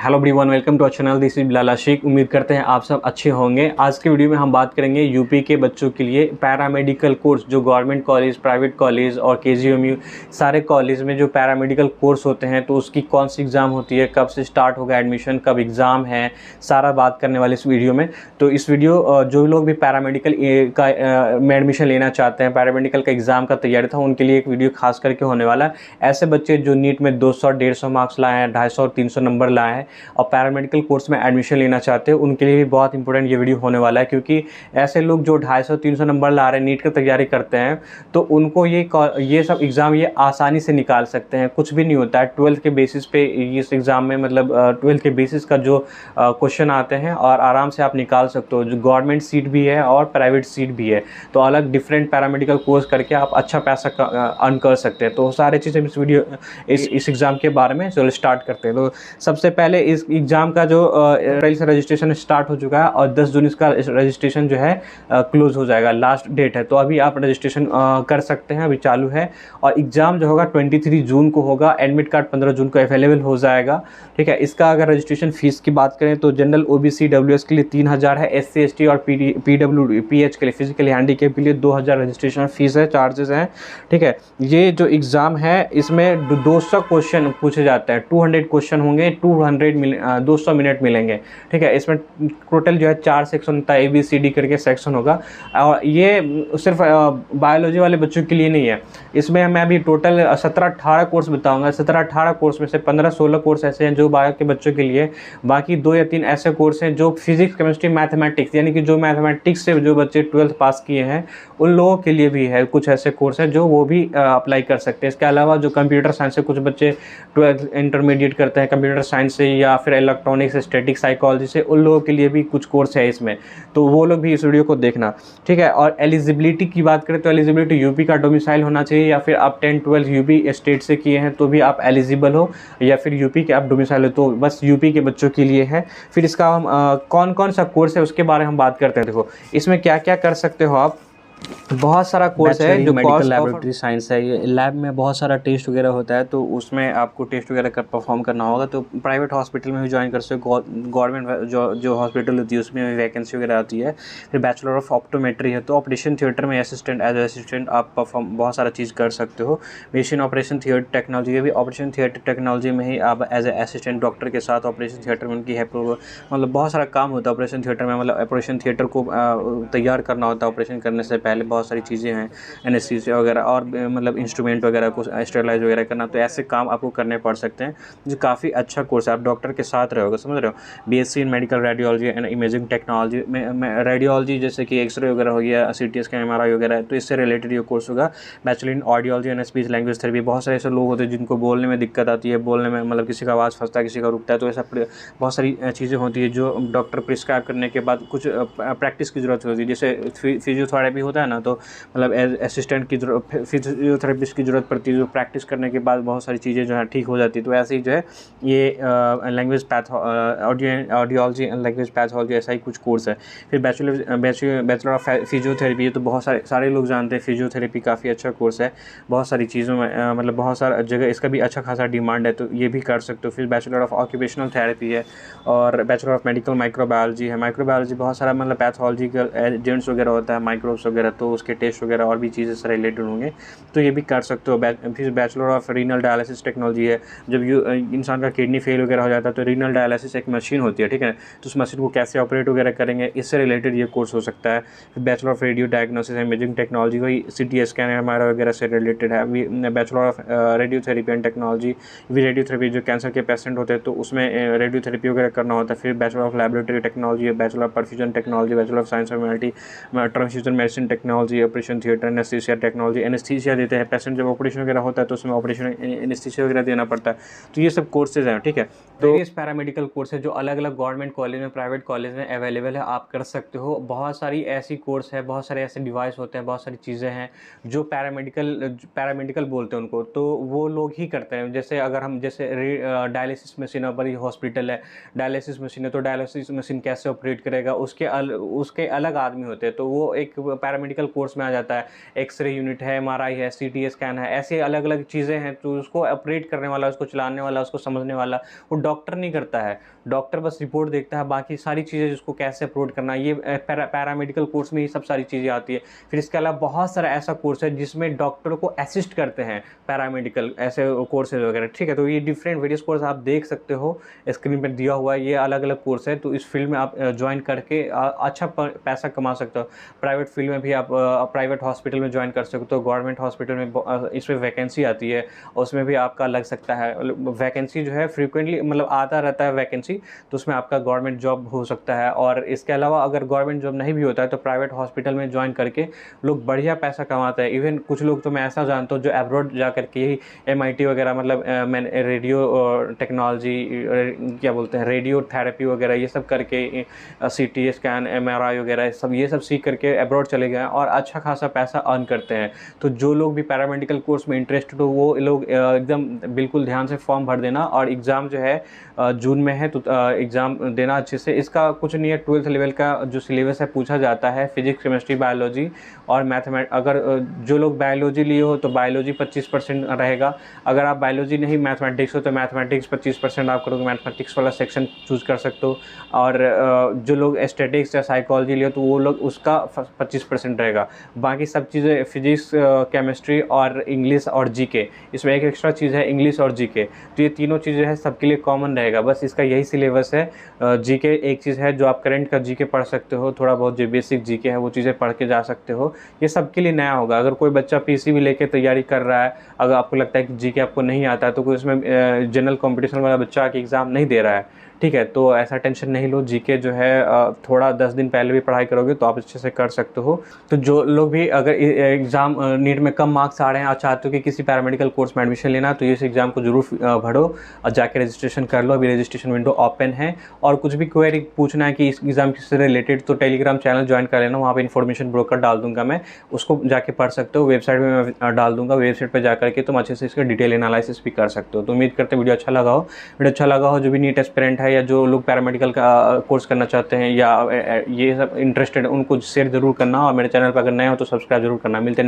Hello everyone, welcome to our channel. This is Bilal Ashiq. उम्मीद करते हैं आप सब अच्छे होंगे। आज के वीडियो में हम बात करेंगे यूपी के बच्चों के लिए पैरामेडिकल कोर्स, जो गवर्नमेंट कॉलेज, प्राइवेट कॉलेज और केजीएमयू सारे कॉलेज में जो पैरामेडिकल कोर्स होते हैं तो उसकी कौन सी एग्ज़ाम होती है, कब से स्टार्ट होगा एडमिशन, कब एग्ज़ाम है, सारा बात करने वाले इस वीडियो में। तो इस वीडियो जो लोग भी पैरामेडिकल का में एडमिशन लेना चाहते हैं, पैरामेडिकल का एग्ज़ाम का तैयारी था, उनके लिए एक वीडियो खास करके होने वाला है। ऐसे बच्चे जो नीट में 200 150 मार्क्स लाए हैं, 250 और 300 नंबर लाए हैं और पैरामेडिकल कोर्स में एडमिशन लेना चाहते हैं, उनके लिए भी बहुत इंपॉर्टेंट ये वीडियो होने वाला है। क्योंकि ऐसे लोग जो 250-300 नंबर ला रहे हैं, नीट की तैयारी करते हैं, तो उनको ये सब एग्ज़ाम ये आसानी से निकाल सकते हैं। कुछ भी नहीं होता है, 12th के बेसिस पे इस एग्ज़ाम में मतलब 12th के बेसिस का जो क्वेश्चन आते हैं और आराम से आप निकाल सकते हो। जो गवर्नमेंट सीट भी है और प्राइवेट सीट भी है, तो अलग डिफरेंट पैरामेडिकल कोर्स करके आप अच्छा पैसा अर्न कर सकते हैं। तो सारी चीज़ें इस वीडियो इस एग्ज़ाम के बारे में चलो स्टार्ट करते हैं। तो सबसे पहले इस एग्ज़ाम का जो अप्रैल से रजिस्ट्रेशन स्टार्ट हो चुका है और 10 जून इसका रजिस्ट्रेशन जो है क्लोज हो जाएगा, लास्ट डेट है। तो अभी आप रजिस्ट्रेशन कर सकते हैं, अभी चालू है। और एग्ज़ाम जो होगा 23 जून को होगा। एडमिट कार्ड 15 जून को अवेलेबल हो जाएगा, ठीक है। इसका अगर रजिस्ट्रेशन फ़ीस की बात करें तो जनरल OBC WS के लिए 3000 है, SC ST और PWPH के लिए, फिजिकली हैंडीकैप के लिए 2000 रजिस्ट्रेशन फ़ीस है, चार्जेस हैं, ठीक है। ये जो एग्ज़ाम है इसमें 200 क्वेश्चन पूछे जाते हैं, 200 क्वेश्चन होंगे, 200 मिनट मिलेंगे, ठीक है। इसमें टोटल जो है 4 सेक्शन होता है, ABCD करके सेक्शन होगा। और ये सिर्फ बायोलॉजी वाले बच्चों के लिए नहीं है। इसमें मैं अभी टोटल 17-18 कोर्स बताऊंगा। 17-18 कोर्स में से 15-16 कोर्स ऐसे हैं जो बायो के बच्चों के लिए, बाकी 2 या 3 ऐसे कोर्स हैं जो फिजिक्स, केमिस्ट्री, मैथमेटिक्स, यानी कि जो मैथमेटिक्स से जो बच्चे 12th पास किए हैं उन लोगों के लिए भी है। कुछ ऐसे कोर्स हैं जो वो भी अप्लाई कर सकते हैं। इसके अलावा जो कंप्यूटर साइंस से कुछ बच्चे 12th इंटरमीडिएट करते हैं कंप्यूटर साइंस से या फिर इलेक्ट्रॉनिक्स, स्टैटिक, साइकोलॉजी से, उन लोगों के लिए भी कुछ कोर्स है इसमें, तो वो लोग भी इस वीडियो को देखना, ठीक है। और एलिजिबिलिटी की बात करें तो एलिजिबिलिटी यूपी का डोमिसाइल होना चाहिए, या फिर आप 10-12 यूपी स्टेट से किए हैं तो भी आप एलिजिबल हो, या फिर यूपी के आप डोमिसाइल हो, तो बस यूपी के बच्चों के लिए है। फिर इसका हम कौन कौन सा कोर्स है उसके बारे में हम बात करते हैं। देखो इसमें क्या क्या कर सकते हो आप। बहुत सारा कोर्स है जो मेडिकल लैबोरेटरी साइंस है। ये लैब में बहुत सारा टेस्ट वगैरह होता है, तो उसमें आपको टेस्ट वगैरह कर परफॉर्म करना होगा। तो प्राइवेट हॉस्पिटल में भी ज्वाइन कर सकते हो, गवर्नमेंट जो हॉस्पिटल होती है उसमें भी वैकेंसी वगैरह आती है। फिर बैचलर ऑफ ऑप्टोमेट्री है, तो ऑपरेशन थिएटर में असिस्टेंट, एज असिस्टेंट आप परफॉर्म बहुत सारा चीज़ कर सकते हो। मशीन ऑपरेशन थिएटर टेक्नोलॉजी है, भी ऑपरेशन थिएटर टेक्नोलॉजी में ही आप एज ए असिस्टेंट डॉक्टर के साथ ऑपरेशन थिएटर में उनकी हेल्प, मतलब बहुत सारा काम होता है ऑपरेशन थिएटर में। मतलब ऑपरेशन थिएटर को तैयार करना होता है ऑपरेशन करने से पहले, बहुत सारी चीज़ें हैं, एनेस्थीसिया वगैरह और मतलब इंस्ट्रूमेंट वगैरह को स्टेरलाइज वगैरह करना, तो ऐसे काम आपको करने पड़ सकते हैं, जो काफ़ी अच्छा कोर्स है। आप डॉक्टर के साथ रहोगे, समझ रहे हो। BSc in medical radiology and imaging technology में रेडियोलॉजी जैसे कि एक्सरे वगैरह हो गया, CT स्कैन, MRI वगैरह, तो इससे रिलेटेड ये कोर्स होगा। Bachelor in audiology and speech language therapy. बहुत सारे ऐसे लोग होते हैं जिनको बोलने में दिक्कत आती है, बोलने में मतलब किसी का आवाज़ फंसता है, किसी का रुकता है, तो ऐसा बहुत सारी चीज़ें होती है जो डॉक्टर प्रिस्क्राइब करने के बाद कुछ प्रैक्टिस की ज़रूरत होती है। जैसे फिजियोथेरेपी होता है ना, तो मतलब असिस्टेंट की जरूरत, फिजियोथेरेपिस्ट की ज़रूरत पड़ती है, जो प्रैक्टिस करने के बाद बहुत सारी चीज़ें जो है ठीक हो जाती है। तो ऐसे ही जो है ये language audiology and language pathology, ऐसा ही कुछ कोर्स है। फिर बैचलर ऑफ फिजियोथेरेपी है, तो बहुत सारे लोग जानते हैं फिजियोथेरेपी काफ़ी अच्छा कोर्स है। बहुत सारी चीज़ों में मतलब बहुत सारा जगह इसका भी अच्छा खासा डिमांड है, तो ये भी कर सकते हो। फिर बैचलर ऑफ ऑक्यूपेशनल थेरेपी है और बैचलर ऑफ मेडिकल माइक्रोबायोलॉजी है। माइक्रोबायोलॉजी बहुत सारा मतलब पैथोलॉजिकल एजेंट्स वगैरह होता है, माइक्रोब्स वगैरह, तो उसके टेस्ट वगैरह और भी चीज़ें से रिलेटेड होंगे, तो ये भी कर सकते हो। फिर bachelor of renal dialysis technology है। जब इंसान का किडनी फेल वगैरह हो जाता है तो रीनल डायलिसिस एक मशीन होती है, ठीक है, तो उस मशीन को कैसे ऑपरेट वगैरह करेंगे, इससे रिलेटेड ये कोर्स हो सकता है। फिर bachelor of radio diagnosis imaging technology, वही CT स्कैन, MRI वगैरह से रिलेटेड है। अभी bachelor of radiotherapy and technology, भी रेडियोथेरेपी जो कैंसर के पेशेंट होते हैं तो उसमें रेडियोथेरेपी वगैरह करना होता है। फिर बैचलर ऑफ लैबोरेटरी टेक्नोलॉजी है, bachelor of perfusion technology, bachelor of science humanity, transfusion medicine technology, operation theatre, anaesthesia technology, anaesthesia देते हैं पेशेंट जब ऑपरेशन वगैरह होता है तो उसमें ऑपरेशन एनेस्थीसिया वगैरह देना पड़ता है। तो ये सब कोर्सेज हैं, ठीक है। तो वेरियस पैरामेडिकल कोर्स है जो अलग अलग गवर्नमेंट कॉलेज में, प्राइवेट कॉलेज में अवेलेबल है, आप कर सकते हो। बहुत सारी ऐसी कोर्स है, बहुत सारे ऐसे डिवाइस होते हैं, बहुत सारी चीज़ें हैं जो पैरामेडिकल बोलते हैं उनको, तो वो लोग ही करते हैं। जैसे अगर हम जैसे डायलिसिस मशीन पर ही हॉस्पिटल है, डायलिसिस मशीन है, तो डायलिसिस मशीन कैसे ऑपरेट करेगा, उसके अलग आदमी होते हैं, तो वो एक पैरामेडिकल कोर्स में आ जाता है। एक्सरे यूनिट है, MRI है, CT स्कैन है, ऐसे अलग अलग चीज़ें हैं। तो उसको ऑपरेट करने वाला, उसको चलाने वाला, उसको समझने वाला वो डॉक्टर नहीं करता है। डॉक्टर बस रिपोर्ट देखता है, बाकी सारी चीज़ें जिसको कैसे अप्रोच करना है, ये पैरामेडिकल कोर्स में ही सब सारी चीज़ें आती है। फिर इसके अलावा बहुत सारा ऐसा कोर्स है जिसमें डॉक्टर को असिस्ट करते हैं, पैरामेडिकल ऐसे कोर्सेज वगैरह, ठीक है। तो ये डिफरेंट वेरियस कोर्स आप देख सकते हो, स्क्रीन पर दिया हुआ है, ये अलग अलग कोर्स है। तो इस फील्ड में आप ज्वाइन करके अच्छा पैसा कमा सकते हो। प्राइवेट फील्ड में भी आप प्राइवेट हॉस्पिटल में ज्वाइन कर सकते हो, गवर्नमेंट हॉस्पिटल में इसमें वैकेंसी आती है, उसमें भी आपका लग सकता है। वैकेंसी जो है फ्रीक्वेंटली मतलब आता रहता है वैकेंसी, तो उसमें आपका गवर्नमेंट जॉब हो सकता है। और इसके अलावा अगर गवर्नमेंट जॉब नहीं भी होता है तो प्राइवेट हॉस्पिटल में ज्वाइन करके लोग बढ़िया पैसा कमाते हैं। इवन कुछ लोग तो मैं ऐसा जानता हूँ जो अब्रॉड जा करके ही MIT वगैरह, मतलब मैंने रेडियो टेक्नोलॉजी, क्या बोलते हैं, रेडियो थेरेपी वगैरह ये सब करके, CT स्कैन, MRI वगैरह सब ये सब सीख करके अब्रॉड चले गए और अच्छा खासा पैसा अर्न करते हैं। तो जो लोग भी पैरामेडिकल कोर्स में इंटरेस्टेड हो वो लोग एकदम बिल्कुल ध्यान से फॉर्म भर देना। और एग्ज़ाम जो है जून में है, तो एग्ज़ाम देना अच्छे से। इसका कुछ नहीं है, 12th लेवल का जो सिलेबस है पूछा जाता है, फिजिक्स, केमिस्ट्री, बायोलॉजी और मैथमेटिक्स। अगर जो लोग बायोलॉजी लिए हो तो बायोलॉजी 25% रहेगा। अगर आप बायोलॉजी नहीं मैथमेटिक्स हो तो मैथमेटिक्स 25% आप करोगे, मैथमेटिक्स वाला सेक्शन चूज़ कर सकते हो। और जो लोग एस्थेटिक्स या साइकोलॉजी लिए तो वो लोग उसका 25% रहेगा। बाकी सब चीज़ें फिजिक्स, केमिस्ट्री और इंग्लिश और GK, इसमें एक एक्स्ट्रा चीज़ है इंग्लिश और GK। तो ये तीनों चीज़ें हैं सबके लिए कॉमन रहेगा, बस इसका यही सिलेबस है। GK एक चीज़ है जो आप करंट का GK पढ़ सकते हो, थोड़ा बहुत जो बेसिक GK है वो चीज़ें पढ़ के जा सकते हो। ये सबके लिए नया होगा। अगर कोई बच्चा PCB लेके तैयारी कर रहा है, अगर आपको लगता है कि GK आपको नहीं आता है, तो कोई इसमें जनरल कॉम्पिटिशन वाला बच्चा आके एग्ज़ाम नहीं दे रहा है, ठीक है, तो ऐसा टेंशन नहीं लो। GK जो है थोड़ा 10 दिन पहले भी पढ़ाई करोगे तो आप अच्छे से कर सकते हो। तो जो लोग भी अगर एग्ज़ाम नीट में कम मार्क्स आ रहे हैं और चाहते हो कि किसी पैरामेडिकल कोर्स में एडमिशन लेना, तो इस एग्ज़ाम को जरूर भरो और जाके रजिस्ट्रेशन कर लो। अभी रजिस्ट्रेशन विंडो ओपन है। और कुछ भी क्वेरी पूछना है कि इस एग्ज़ाम से रिलेटेड, तो टेलीग्राम चैनल ज्वाइन कर लेना, वहाँ पे इन्फॉर्मेशन ब्रोकर डाल दूंगा मैं, उसको जाके पढ़ सकते हो। वेबसाइट में मैं डाल दूंगा, वेबसाइट पर जाकर के तुम अच्छे से इसका डिटेल एनालिसिस भी कर सकते हो। तो उम्मीद करते वीडियो अच्छा लगा हो। वीडियो अच्छा लगा हो, जो भी नीट एस्पिरेंट है या जो लोग पैरामेडिकल का कोर्स करना चाहते हैं या ये सब इंटरेस्टेड, उनको शेयर जरूर करना। और मेरे चैनल पर अगर नए हो तो सब्सक्राइब जरूर करना। मिलते हैं।